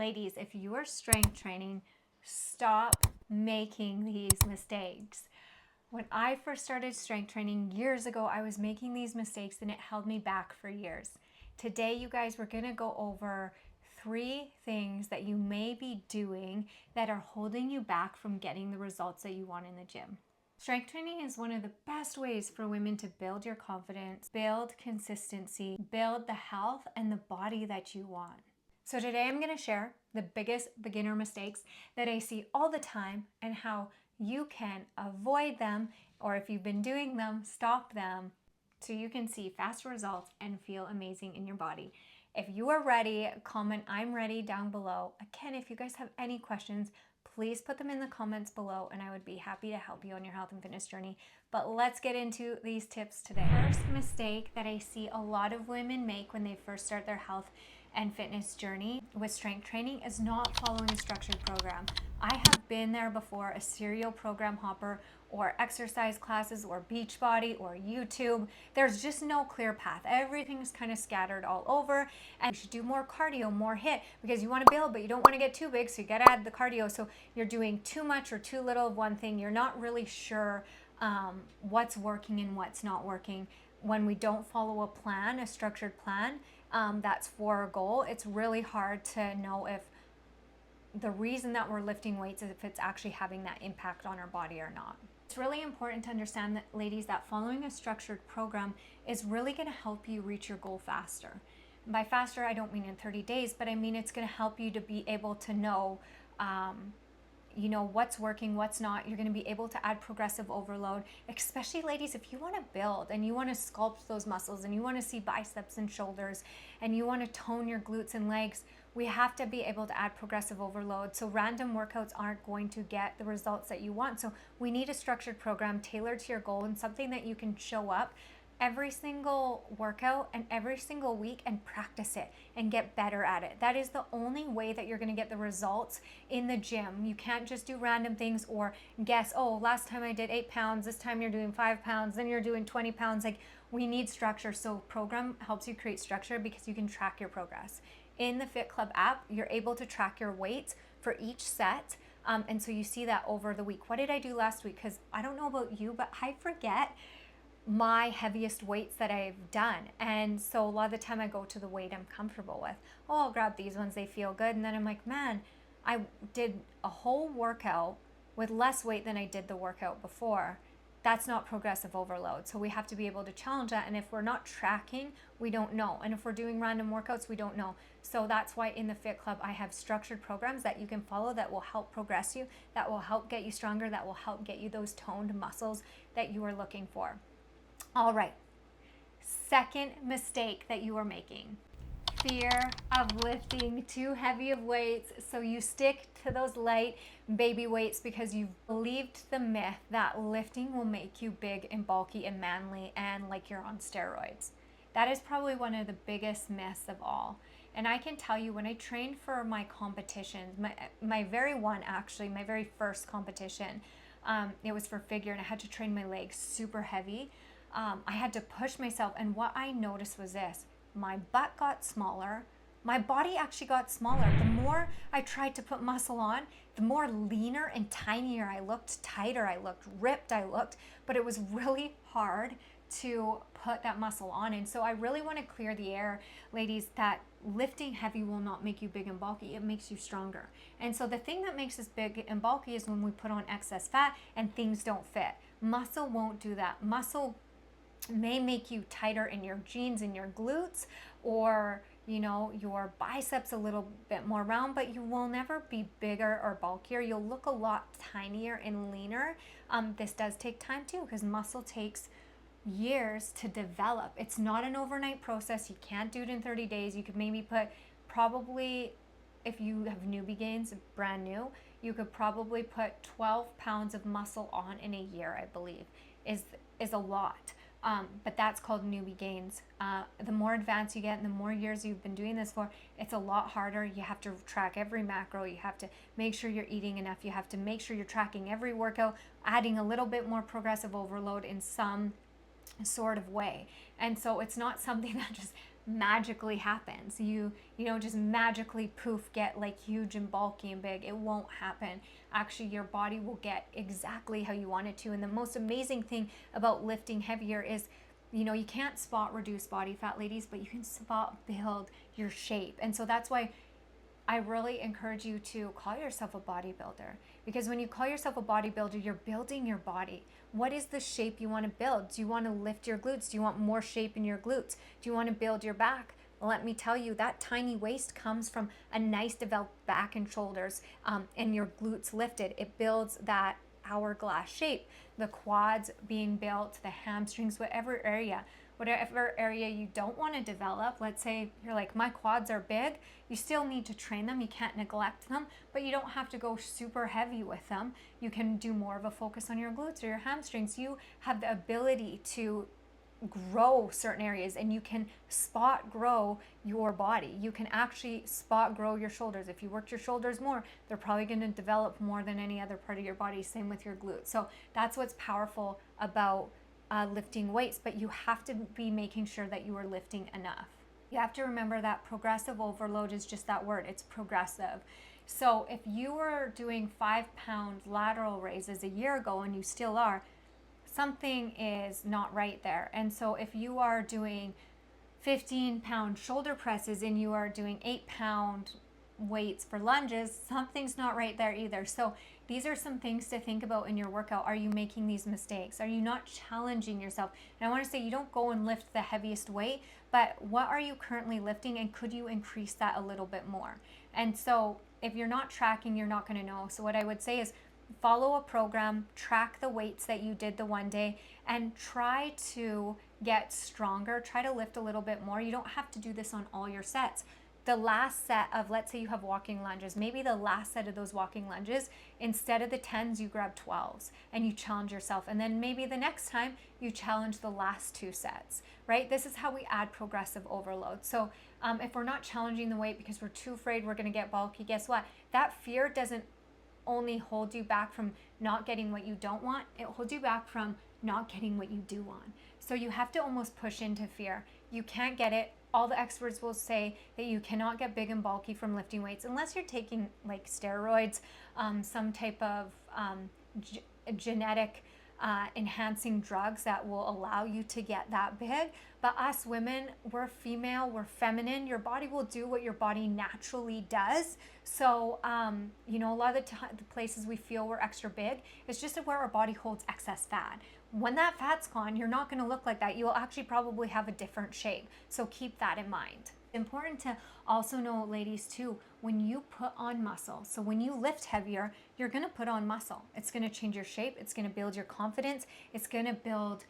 Ladies, if you are strength training, stop making these mistakes. When I first started strength training years ago, I was making these mistakes and it held me back for years. Today, you guys, we're going to go over 3 things that you may be doing that are holding you back from getting the results that you want in the gym. Strength training is one of the best ways for women to build your confidence, build consistency, build the health and the body that you want. So today I'm going to share the biggest beginner mistakes that I see all the time and how you can avoid them, or if you've been doing them, stop them so you can see faster results and feel amazing in your body. If you are ready, comment "I'm ready" down below. Again, if you guys have any questions, please put them in the comments below and I would be happy to help you on your health and fitness journey. But let's get into these tips today. First mistake that I see a lot of women make when they first start their health and fitness journey with strength training is not following a structured program. I have been there before, a serial program hopper, or exercise classes, or Beachbody, or YouTube. There's just no clear path. Everything's kind of scattered all over, and you should do more cardio, more HIIT, because you want to build, but you don't want to get too big, so you got to add the cardio. So you're doing too much or too little of one thing. You're not really sure what's working and what's not working. When we don't follow a plan, a structured plan, that's for a goal, it's really hard to know if the reason that we're lifting weights is if it's actually having that impact on our body or not. It's really important to understand that, ladies, that following a structured program is really going to help you reach your goal faster. By faster, I don't mean in 30 days, but I mean it's going to help you to be able to know what's working, what's not. You're going to be able to add progressive overload, especially, ladies, if you want to build and you want to sculpt those muscles and you want to see biceps and shoulders and you want to tone your glutes and legs. We have to be able to add progressive overload. So random workouts aren't going to get the results that you want. So we need a structured program tailored to your goal and something that you can show up every single workout and every single week and practice it and get better at it. That is the only way that you're going to get the results in the gym. You can't just do random things or guess, oh, last time I did 8 pounds, this time you're doing 5 pounds, then you're doing 20 pounds. Like, we need structure. So program helps you create structure because you can track your progress. In the Fit Club app, you're able to track your weights for each set. And so you see that over the week. What did I do last week? Because I don't know about you, but I forget my heaviest weights that I've done. And so a lot of the time I go to the weight I'm comfortable with. Oh, I'll grab these ones, they feel good. And then I'm like, man, I did a whole workout with less weight than I did the workout before. That's not progressive overload. So we have to be able to challenge that. And if we're not tracking, we don't know. And if we're doing random workouts, we don't know. So that's why in the Fit Club, I have structured programs that you can follow that will help progress you, that will help get you stronger, that will help get you those toned muscles that you are looking for. All right. Second mistake that you are making. Fear of lifting too heavy of weights. So you stick to those light baby weights because you've believed the myth that lifting will make you big and bulky and manly and like you're on steroids. That is probably one of the biggest myths of all. And I can tell you, when I trained for my competitions, my very first competition, it was for figure, and I had to train my legs super heavy. I had to push myself, and what I noticed was this: my butt got smaller, my body actually got smaller. The more I tried to put muscle on, the more leaner and tinier I looked, tighter I looked, ripped I looked, but it was really hard to put that muscle on. And so I really want to clear the air, ladies, that lifting heavy will not make you big and bulky. It makes you stronger. And so the thing that makes us big and bulky is when we put on excess fat and things don't fit. Muscle won't do that. Muscle may make you tighter in your jeans and your glutes, or your biceps a little bit more round, but you will never be bigger or bulkier. You'll look a lot tinier and leaner. This does take time too, because muscle takes years to develop. It's not an overnight process. You can't do it in 30 days. You could maybe put, probably, if you have newbie gains, brand new, you could probably put 12 pounds of muscle on in a year, I believe, is a lot. But that's called newbie gains. The more advanced you get and the more years you've been doing this for, it's a lot harder. You have to track every macro. You have to make sure you're eating enough. You have to make sure you're tracking every workout, adding a little bit more progressive overload in some sort of way. And so it's not something that just magically happens. You don't just magically poof get like huge and bulky and big. It won't happen. Actually, your body will get exactly how you want it to. And the most amazing thing about lifting heavier is, you can't spot reduce body fat, ladies, but you can spot build your shape. And so that's why I really encourage you to call yourself a bodybuilder, because when you call yourself a bodybuilder, you're building your body. What is the shape you want to build? Do you want to lift your glutes? Do you want more shape in your glutes? Do you want to build your back? Let me tell you, that tiny waist comes from a nice developed back and shoulders, and your glutes lifted. It builds that hourglass shape, the quads being built, the hamstrings, whatever area you don't want to develop. Let's say you're like, my quads are big. You still need to train them. You can't neglect them, but you don't have to go super heavy with them. You can do more of a focus on your glutes or your hamstrings. You have the ability to grow certain areas, and you can spot grow your body. You can actually spot grow your shoulders. If you work your shoulders more, they're probably going to develop more than any other part of your body. Same with your glutes. So that's what's powerful about lifting weights, but you have to be making sure that you are lifting enough. You have to remember that progressive overload is just that word. It's progressive. So if you were doing 5-pound lateral raises a year ago, and you still are, something is not right there. And so if you are doing 15-pound shoulder presses and you are doing 8-pound weights for lunges, something's not right there either. So these are some things to think about in your workout. Are you making these mistakes? Are you not challenging yourself? And I want to say, you don't go and lift the heaviest weight, but what are you currently lifting, and could you increase that a little bit more? And so if you're not tracking, you're not going to know. So what I would say is, follow a program, track the weights that you did the one day, and try to get stronger. Try to lift a little bit more. You don't have to do this on all your sets. The last set of, let's say you have walking lunges, maybe the last set of those walking lunges, instead of the 10s, you grab 12s and you challenge yourself. And then maybe the next time you challenge the last 2 sets, right? This is how we add progressive overload. So if we're not challenging the weight because we're too afraid we're going to get bulky, guess what? That fear doesn't only hold you back from not getting what you don't want, it holds you back from not getting what you do want. So you have to almost push into fear. You can't get it. All the experts will say that you cannot get big and bulky from lifting weights unless you're taking like steroids, some type of genetic enhancing drugs that will allow you to get that big. But us women, we're female, we're feminine. Your body will do what your body naturally does. So, a lot of the places we feel we're extra big, it's just where our body holds excess fat. When that fat's gone, you're not going to look like that. You'll actually probably have a different shape. So keep that in mind. Important to also know, ladies, too, when you put on muscle, so when you lift heavier, you're going to put on muscle. It's going to change your shape. It's going to build your confidence. It's going to build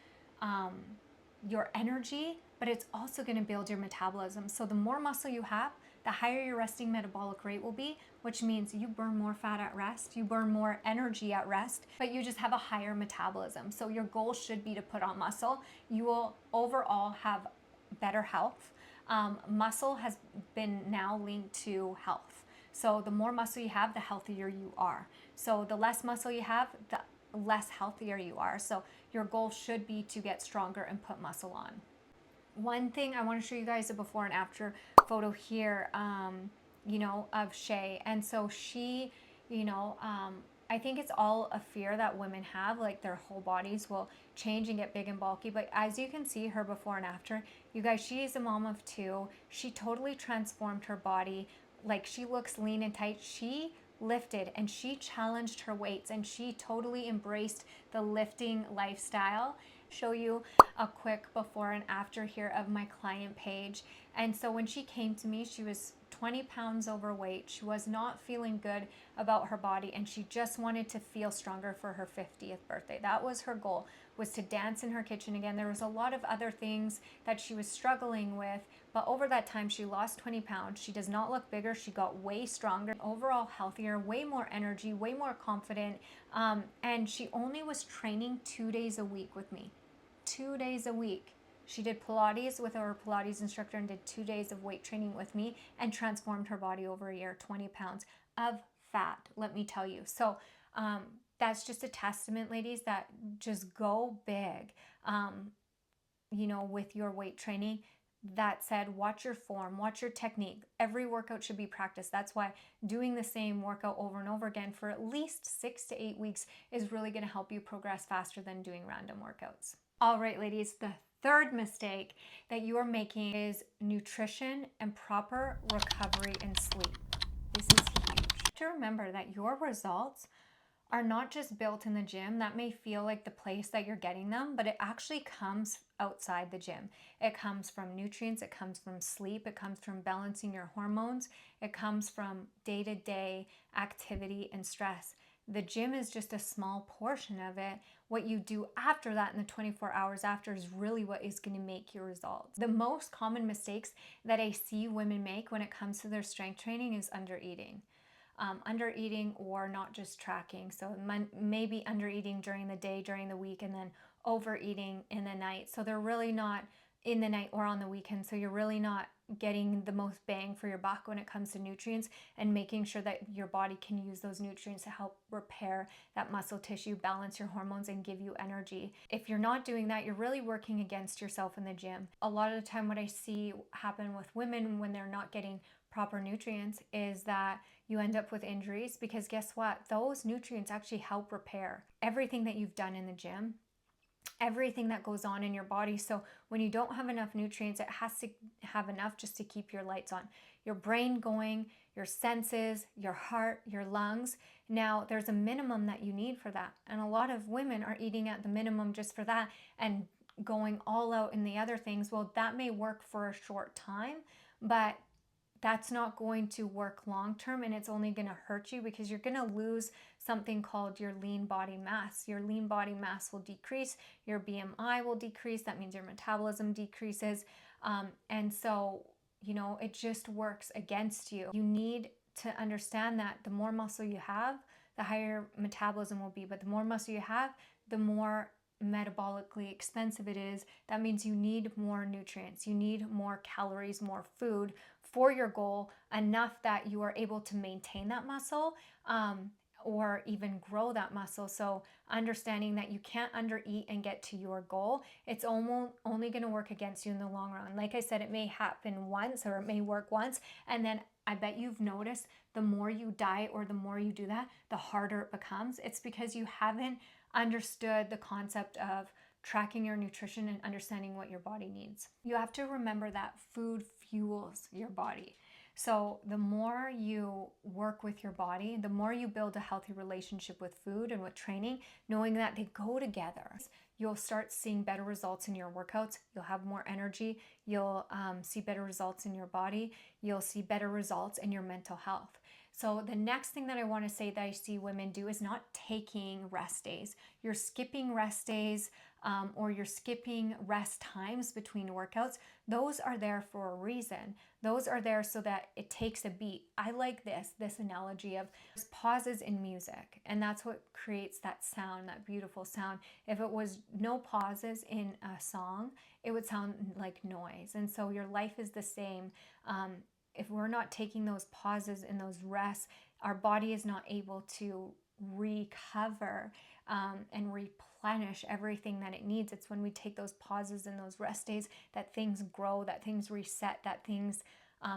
your energy, but it's also going to build your metabolism. So the more muscle you have, the higher your resting metabolic rate will be, which means you burn more fat at rest, you burn more energy at rest, but you just have a higher metabolism. So your goal should be to put on muscle. You will overall have better health. Muscle has been now linked to health. So the more muscle you have, the healthier you are. So the less muscle you have, the less healthier you are. So your goal should be to get stronger and put muscle on. One thing I want to show you guys a before and after photo here, of Shay. And so she, I think it's all a fear that women have, like their whole bodies will change and get big and bulky. But as you can see her before and after, you guys, she is a mom of 2. She totally transformed her body. Like, she looks lean and tight. She lifted and she challenged her weights and she totally embraced the lifting lifestyle. Show you a quick before and after here of my client page. And so when she came to me, she was 20 pounds overweight. She was not feeling good about her body, and she just wanted to feel stronger for her 50th birthday. That was her goal, was to dance in her kitchen again. There was a lot of other things that she was struggling with, but over that time she lost 20 pounds. She does not look bigger. She got way stronger, overall healthier, way more energy, way more confident, and she only was training 2 days a week with me. 2 days a week. She did Pilates with her Pilates instructor and did 2 days of weight training with me and transformed her body over a year, 20 pounds of fat, let me tell you. So that's just a testament, ladies, that just go big, with your weight training. That said, watch your form, watch your technique. Every workout should be practiced. That's why doing the same workout over and over again for at least 6 to 8 weeks is really going to help you progress faster than doing random workouts. All right, ladies, the third mistake that you are making is nutrition and proper recovery and sleep. This is huge. To remember that your results are not just built in the gym. That may feel like the place that you're getting them, but it actually comes outside the gym. It comes from nutrients, it comes from sleep, it comes from balancing your hormones, it comes from day-to-day activity and stress. The gym is just a small portion of it. What you do after that in the 24 hours after is really what is going to make your results. The most common mistakes that I see women make when it comes to their strength training is under eating. Under eating or not just tracking. So maybe under eating during the day, during the week, and then overeating in the night. So they're really not in the night or on the weekend. So you're really not getting the most bang for your buck when it comes to nutrients, and making sure that your body can use those nutrients to help repair that muscle tissue, balance your hormones, and give you energy. If you're not doing that, you're really working against yourself in the gym. A lot of the time what I see happen with women when they're not getting proper nutrients is that you end up with injuries, because guess what? Those nutrients actually help repair everything that you've done in the gym, everything that goes on in your body. So when you don't have enough nutrients, it has to have enough just to keep your lights on, your brain going, your senses, your heart, your lungs. Now there's a minimum that you need for that. And a lot of women are eating at the minimum just for that and going all out in the other things. Well, that may work for a short time, but that's not going to work long term, and it's only going to hurt you, because you're going to lose something called your lean body mass. Your lean body mass will decrease, your BMI will decrease, that means your metabolism decreases. And so, it just works against you. You need to understand that the more muscle you have, the higher metabolism will be, but the more muscle you have, the more metabolically expensive it is. That means you need more nutrients, you need more calories, more food for your goal, enough that you are able to maintain that muscle, or even grow that muscle. So understanding that you can't undereat and get to your goal, it's only going to work against you in the long run. Like I said, it may happen once, or it may work once, and then I bet you've noticed the more you diet or the more you do that, the harder it becomes. It's because you haven't understood the concept of tracking your nutrition and understanding what your body needs. You have to remember that food fuels your body. So the more you work with your body, the more you build a healthy relationship with food and with training, knowing that they go together, you'll start seeing better results in your workouts. You'll have more energy. You'll see better results in your body. You'll see better results in your mental health. So the next thing that I want to say that I see women do is not taking rest days. You're skipping rest days, or you're skipping rest times between workouts. Those are there for a reason. Those are there so that it takes a beat. I like this analogy of pauses in music, and that's what creates that sound, that beautiful sound. If it was no pauses in a song, it would sound like noise. And so your life is the same. If we're not taking those pauses and those rests, our body is not able to recover and replenish everything that it needs. It's when we take those pauses and those rest days that things grow, that things reset, that things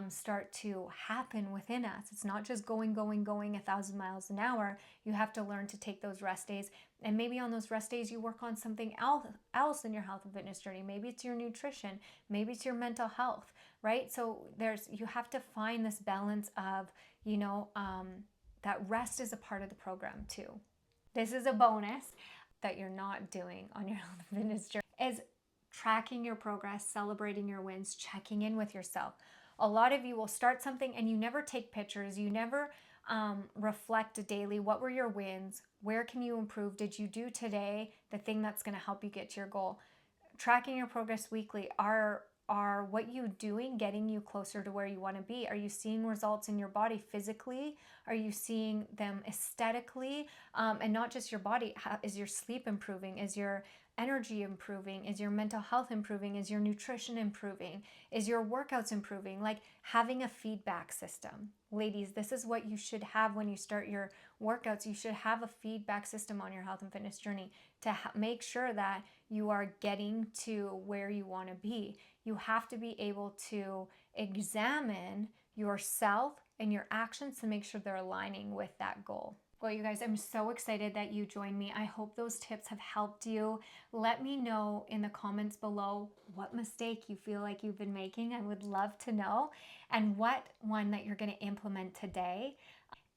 start to happen within us. It's not just going 1,000 miles an hour. You have to learn to take those rest days. And maybe on those rest days, you work on something else in your health and fitness journey. Maybe it's your nutrition. Maybe it's your mental health, right? So you have to find this balance of, that rest is a part of the program too. This is a bonus that you're not doing on your health and fitness journey, is tracking your progress, celebrating your wins, checking in with yourself. A lot of you will start something and you never take pictures. You never reflect daily. What were your wins? Where can you improve? Did you do today the thing that's going to help you get to your goal? Tracking your progress weekly. Are what you doing getting you closer to where you want to be? Are you seeing results in your body physically? Are you seeing them aesthetically? And not just your body. Is your sleep improving? Is your energy improving? Is your mental health improving? Is your nutrition improving? Is your workouts improving? Like having a feedback system. Ladies, this is what you should have when you start your workouts. You should have a feedback system on your health and fitness journey to make sure that you are getting to where you want to be. You have to be able to examine yourself and your actions to make sure they're aligning with that goal. Well, you guys, I'm so excited that you joined me. I hope those tips have helped you. Let me know in the comments below what mistake you feel like you've been making. I would love to know, and what one that you're going to implement today.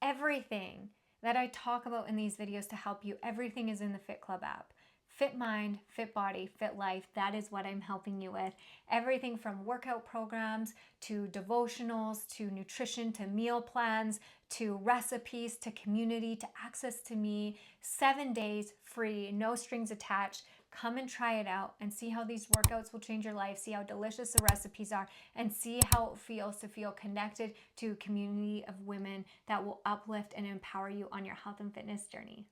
Everything that I talk about in these videos to help you, everything is in the Fit Club app. Fit mind, fit body, fit life. That is what I'm helping you with. Everything from workout programs to devotionals to nutrition to meal plans to recipes to community to access to me. 7 days free, no strings attached. Come and try it out and see how these workouts will change your life. See how delicious the recipes are, and see how it feels to feel connected to a community of women that will uplift and empower you on your health and fitness journey.